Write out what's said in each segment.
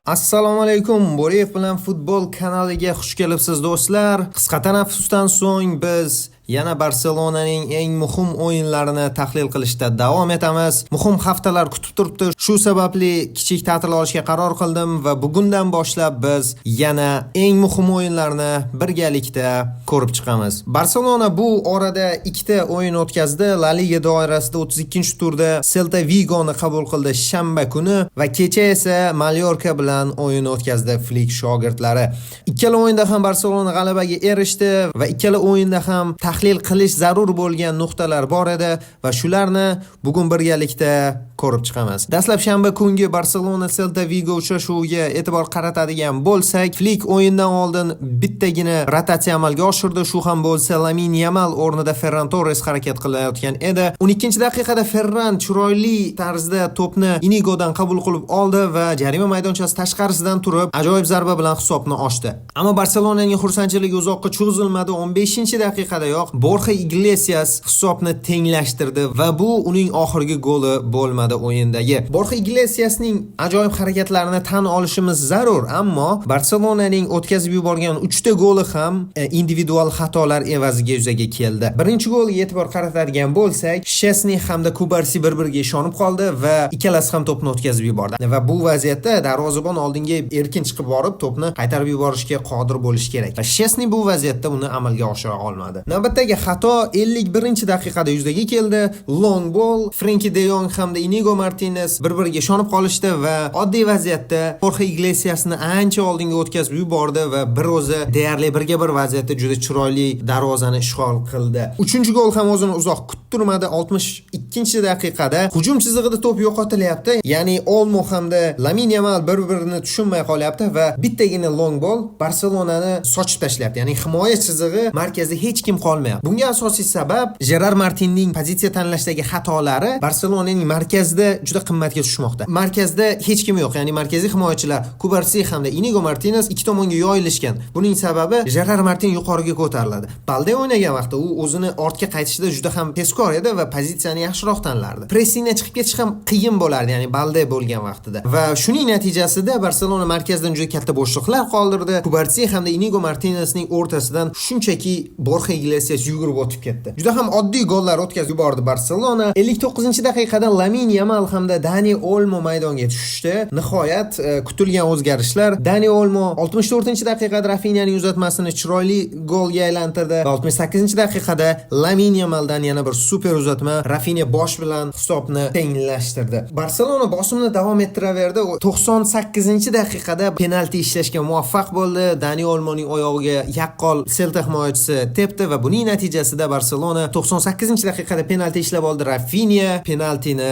Assalomu alaykum. Bo'riyev bilan futbol kanaliga xush kelibsiz do'stlar. Qisqa tanaffusdan so'ng biz yana Barselonaning eng muhim o'yinlarini tahlil qilishda davom etamiz. Muhim haftalar kutib turibdi. Shu sababli kichik ta'til olishga qaror qildim va bugundan boshlab biz yana eng muhim o'yinlarni birgalikda ko'rib chiqamiz. Barselona bu orada ikkita o'yin o'tkazdi. La Liga doirasida 32-turda Celta Vigoni qabul qildi shanba kuni va kecha esa Mallorca bilan o'yin o'tkazdi Flick shogirdlari. Ikkala o'yinda ham Barselona g'alabaga erishdi va ikkala o'yinda ham tahlil qilish zarur bo'lgan nuqtalar bor edi va shularni bugun birgalikda ko'rib chiqamiz. Dastlab shanba kungi Barselona Celta Vigo uchrashuviga e'tibor qaratadigan bo'lsak, Flick o'yindan oldin bittagina rotatsiya amalga oshirdi. Shu ham bo'lsa, Lamine Yamal o'rnida Ferran Torres harakat qilayotgan edi. 12-daqiqada Ferran chiroyli tarzda to'pni Inigodan qabul qilib oldi va jarima maydonchasi tashqarisidan turib ajoyib zarba bilan hisobni ochdi. Ammo Barselonaning xursandchiligi uzoqqa cho'zilmadi. 15-daqiqadayoq Borja Iglesias hisobni tenglashtirdi va bu uning oxirgi goli bo'lmadi o'yindagi. Borja Iglesiasning ajoyib harakatlarini tan olishimiz zarur, ammo Barselonaning o'tkazib yuborgan 3 ta goli ham individual xatolar evaziga yuzaga keldi. Birinchi golga e'tibor qaratadigan bo'lsak, Szczesny hamda Kubarsi bir-biriga ishonib qoldi va ikkalasi ham to'pni o'tkazib yubordi. Va bu vaziyatda darvozabon oldinga erkin chiqib borib to'pni qaytarib yuborishga qodir bo'lish kerak. Va Szczesny bu vaziyatda uni amalga oshira olmadi. Navbatdagi xato 51-daqiqada yuzaga keldi. Long ball, Frenkie de Jong hamda Inigo Martinez bir-biriga ishonib qolishdi va oddiy vaziyatda Borja Iglesiasni ancha oldinga o'tkazib yubordi va bir o'zi deyarli birga bir vaziyatda juda chiroyli darvozani ishg'ol qildi. 3-gol ham o'zini uzoq kuttirmadi. 62-daqiqada hujum chizig'ida to'p yo'qotilyapti. Ya'ni Olmo hamda Lamine Yamal bir-birini tushunmay qolyapti va bittagina long ball Barselonani sochib tashlayapti. Ya'ni himoya chizig'i markazida hech kim qolmayapti. Bunga asosiy sabab Gerard Martinning pozitsiya tanlashdagi xatolari Barselonaning markazida juda qimmatga tushmoqda. Markazda hech kim yo'q, ya'ni markaziy himoyachilar Kubarsi hamda Inigo Martinez ikki tomonga yoyilishgan. Buning sababi Gerard Martin yuqoriga ko'tariladi. Balde o'ynagan vaqtda u o'zini ortga qaytishda juda ham tezkor edi va pozitsiyani yaxshiroq tanlardi. Pressingdan chiqib ketish ham qiyin bo'lardi, ya'ni Balde bo'lgan vaqtida. Va shuning natijasida Barselona markazdan juda katta bo'shliqlar qoldirdi. Kubarsi hamda Inigo Martinezning o'rtasidan shunchaki Borja Iglesias yugurib o'tib ketdi. Juda ham oddiy gollar o'tkazib yubordi Barselona. 59-daqiqada Lamine Yamal hamda Dani Olmo maydonga tushdi. Nihoyat kutilgan o'zgarishlar. Dani Olmo 64-daqiqada Rafinyaning uzatmasini chiroyli golga aylantirdi. 68-daqiqada Lamine Yamaldan yana bir super uzatma. Rafinha bosh bilan hisobni tenglashtirdi. Barselona bosimni davom ettiraverdi. 98-daqiqada penalti ishlashga muvaffaq bo'ldi. Dani Olmoning oyog'iga yaqqol Celta himoyachisi tepdi va buning natijasida Barselona 98-daqiqada penalti ishlab oldi. Rafinha penaltini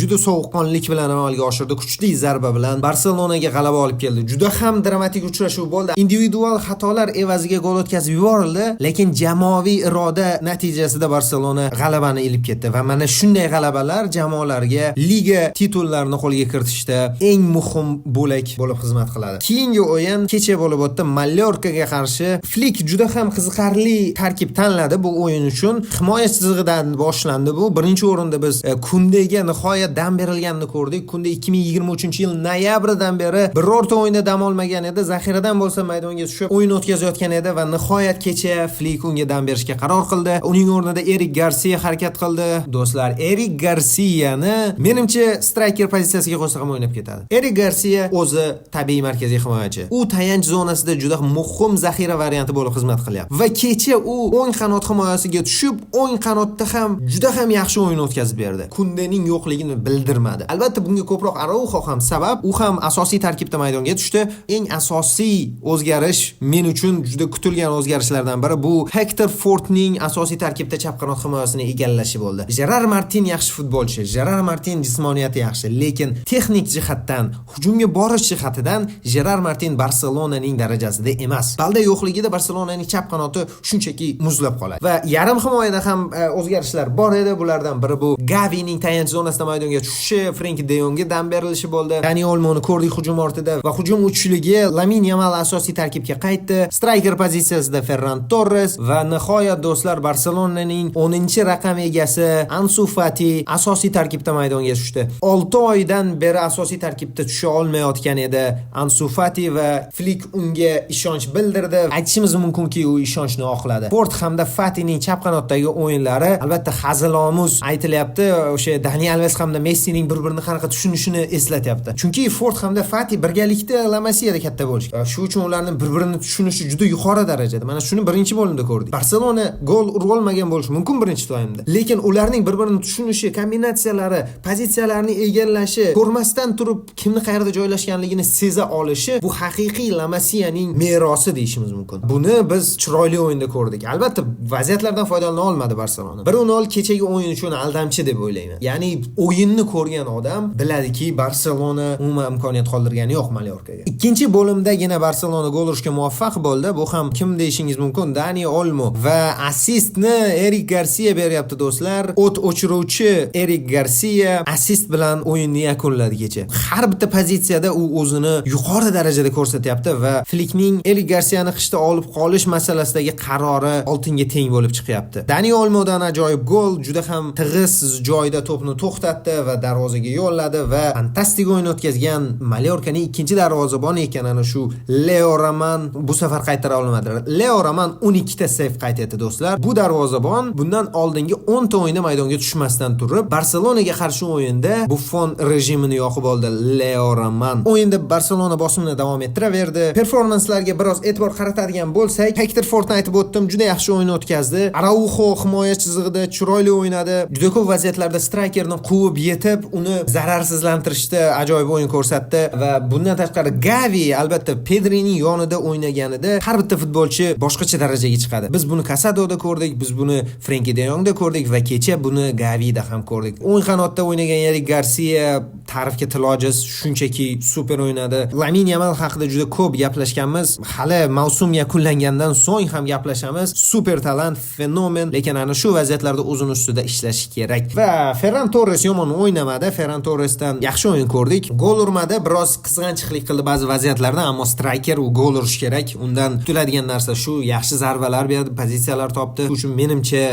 juda sovuqqonlik bilan amalga oshirdi. Kuchli zarba bilan Barselonaga g'alaba olib keldi. Juda ham dramatik uchrashuv bo'ldi. Individual xatolar evaziga gol o'tkazib yuborildi, lekin jamoaviy iroda natijasida Barselona g'alabani ilib ketdi va mana shunday g'alabalar jamoalarga liga titullarini qo'lga kiritishda eng muhim bo'lak bo'lib xizmat qiladi. Keyingi o'yin kecha bo'lib o'tdi. Mallorcaga qarshi Flick juda ham qiziqarli tarkib tanladi bu o'yin uchun. Himoya chizig'idan boshlandi bu. Birinchi o'rinda biz Kundega nihoyat dam berilganini ko'rdik. Kunde 2023-yil noyabridan beri birorta o'yinda dam olmagan edi. Zaxiradan bo'lsa maydonga tushib o'yin o'tkazayotgan edi va nihoyat kecha Flick unga dam berishga qaror qildi. Uning o'rnida Erik Garcia harakat qildi. Do'stlar, Erik Garciani menimcha striker pozitsiyasiga qo'ysa ham o'ynab ketadi. Erik Garcia o'zi tabiiy markaziy himoyachi. U tayanch zonasida juda muhim zaxira varianti bo'lib xizmat qilyapti. Va kecha u o'ng qanot himoyasiga tushib, o'ng qanotda ham juda ham yaxshi o'yin o'tkazib berdi. Kundening yo'qligini bildirmadi. Albatta bunga ko'proq Araujo ham sabab, u ham asosiy tarkibda maydonga tushdi. Eng asosiy o'zgarish men uchun juda kutilgan o'zgarishlardan biri bu Hector Fortning asosiy tarkibda chap qanot himoyasini egallashi bo'ldi. Gerard Martin yaxshi futbolchi, Gerard Martin jismoniyati yaxshi, lekin texnik jihatdan, hujumga borish jihatidan Gerard Martin Barselonaning darajasida emas. Balde yo'qligida Barselonaning chap qanoti shunchaki muzlab saqlab qoladi. Va yarim himoyada ham o'zgarishlar bor edi. Bulardan biri bu Gavining tayanch zonasida maydonga tushishi, Frenkie de Jongga dam berilishi bo'ldi. Dani Olmoni ko'rdik hujum ortida va hujum uchligi Lamine Yamal asosiy tarkibga qaytdi. Striker pozitsiyasida Ferran Torres va nihoyat do'stlar Barselonaning 10-raqam egasi Ansu Fati asosiy tarkibda maydonga tushdi. 6 oydan beri asosiy tarkibda tusha olmayotgan edi Ansu Fati va Flick unga ishonch bildirdi. Aytishimiz mumkinki, u ishonchni oqladi. Ford hamda Fatining chap qanotdagi o'yinlari albatta hazilomuz aytilyapti. O'sha Dani Alves hamda Messining bir-birini qanaqa tushunishini eslatyapti. Chunki Ford hamda Fati birgalikda La Masiyada katta bo'lishgan. Shu uchun ularning bir-birini tushunishi juda yuqori darajada. Mana shuni birinchi bo'limda ko'rdik. Barselona gol ura olmagan bo'lishi mumkin birinchi taymda. Lekin ularning bir-birini tushunishi, kombinatsiyalari, pozitsiyalarni egallashi, ko'rmasdan turib kimni qayerda joylashganligini seza olishi bu haqiqiy La Masiyaning merosi deyishimiz mumkin. Buni biz chiroyli o'yinda ko'rdik. Albatta vaziyatlardan foydalana olmadi Barselona. 1-0 kechagi o'yin uchun aldamchi deb o'ylayman. Ya'ni o'yinni ko'rgan odam biladiki, Barselona umuman imkoniyat qoldirgani yo'q Mallorkaga. Ikkinchi bo'limdagina Barselona gol urishga muvaffaq bo'ldi. Bu ham kim deyishingiz mumkin, Dani Olmo va assistni Erik Garcia beryapti do'stlar. O't o'chiruvchi Erik Garcia assist bilan o'yinni yakunladi kecha. Har bitta pozitsiyada u o'zini yuqori darajada ko'rsatyapti va Flickning Erik Garciani qishda olib qolish masalasidagi qarori oltinga teng bo'lib chiqyapti. Dani Olmodan ajoyib gol, juda ham tig'iz joyda to'pni to'xtatdi va darvozaga yo'lladi va fantastik o'yin o'tkazgan Mallorkaning ikkinchi darvozaboni ekan ana shu Leo Roman bu safar qaytara olmadi. Leo Roman 12 ta save qayd etdi do'stlar. Bu darvozabon bundan oldingi 10 ta o'yinda maydonga tushmasdan turib Barselonaga qarshi o'yinda Buffon rejimini yoqib oldi Leo Roman. O'yinda Barselona bosimini davom ettiraverdi. Performanslarga biroz e'tibor qaratadigan bo'lsak, Hector Fortni aytib o'tdim, juda yaxshi o'yin o'tkazdi. Araujo himoya chizig'ida chiroyli o'ynadi. Juda ko'p vaziyatlarda strikerni quvib yetib, uni zararsizlantirishda ajoyib o'yin ko'rsatdi va bundan tashqari Gavi albatta Pedrining yonida o'ynaganida har bitta futbolchi boshqacha darajaga chiqadi. Biz buni Casadoda ko'rdik, biz buni Frenkie de Jongda ko'rdik va kecha buni Gavida ham ko'rdik. O'ng qanotda o'ynagan Erik Garcia ta'rifga tilojiz, shunchaki super o'ynadi. Lamine Yamal haqida juda ko'p gaplashganmiz. Hali mavsum yakunlangandan so'ng ham gaplashamiz. Super talant, fenomen, lekin ana shu vaziyatlarda o'zini ustida ishlashi kerak. Va Ferran Torres yomon o'ynamadi. Ferran Torresdan yaxshi o'yin ko'rdik. Gol urmadi, biroz qizg'anchiqlik qildi ba'zi vaziyatlarda, ammo striker u gol urish kerak. Undan kutiladigan narsa shu, yaxshi zarbalar berdi, pozitsiyalar topdi. Shu uchun menimcha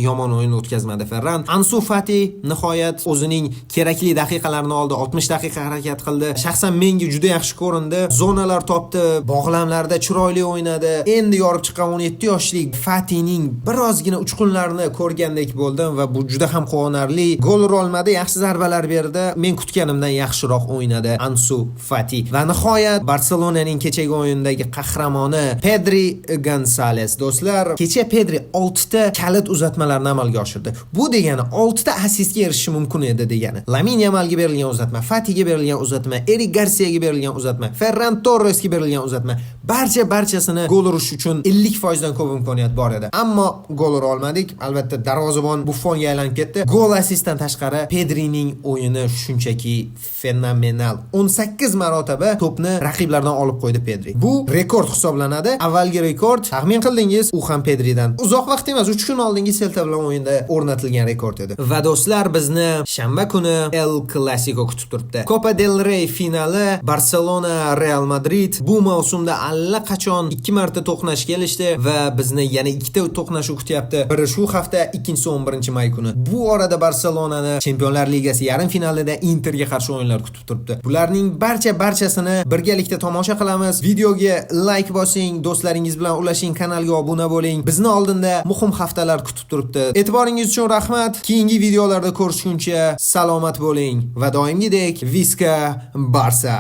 yomon o'yin o'tkazmadi Ferran. Ansu Fati nihoyat o'zining kerakli daqiqalarini oldi. 60 daqiqa harakat qildi. Shaxsan menga juda yaxshi ko'rindi. Zonalar topdi, bog'lamlarda chiroyli o'ynadi. Endi yorib chiqqan 17 yoshlik Fatining birozgina uchqunlarini ko'rgandek bo'ldim va bu juda ham quvonarli. Gol ura olmadi, yaxshi zarbalar berdi. Men kutganimdan yaxshiroq o'ynadi Ansu Fati. Va nihoyat Barselonaning kechagi o'yindagi qahramoni Pedri Gonzalez. Do'stlar, kecha Pedri 6 ta kalit uzatmalarni amalga oshirdi. Bu degani 6 ta assistga erishishi mumkin edi degani. Lamine Yamalga berilgan uzatma, Fatiga berilgan uzatma, Erik Garciaga berilgan uzatma, Ferran Torresga berilgan uzatma, barchasini gol urish uchun 50% dan ko'p imkoniyat bor edi. Ammo gol ura olmadik. Albatta darvozabon Buffonga aylanib ketdi. Gol assistdan tashqari Pedrining o'yini shunchaki fenomenal. 18 marotaba to'pni raqiblardan olib qo'ydi Pedri. Bu rekord hisoblanadi. Avvalgi rekord, taxmin qildingiz, u ham Pedridan uzoq vaqt emas, 3 kun oldingi Celta bilan o'yinda o'rnatilgan rekord edi. Va do'stlar, bizni shanba kuni El Clasico kutib turibdi. Copa del Rey finali Barcelona Real Madrid bu mavsumda allaqachon 2 marta to'qnash kelishdi va bizni yana 2 ta to'qnashuv kutyapti. Biri shu hafta, ikkinchisi 11-may kuni. Bu orada Barselonani Chempionlar Ligasi yarim finalida Interga qarshi o'yinlar kutib turibdi. Bularning barchasini birgalikda tomosha qilamiz. Videoga like bosing, do'stlaringiz bilan ulashing, kanalga obuna bo'ling. Bizni oldinda muhim haftalar kutib turibdi. E'tiboringiz uchun rahmat. Keyingi videolarda ko'rishguncha salomat bo'ling va doimgidek Viska Barsa.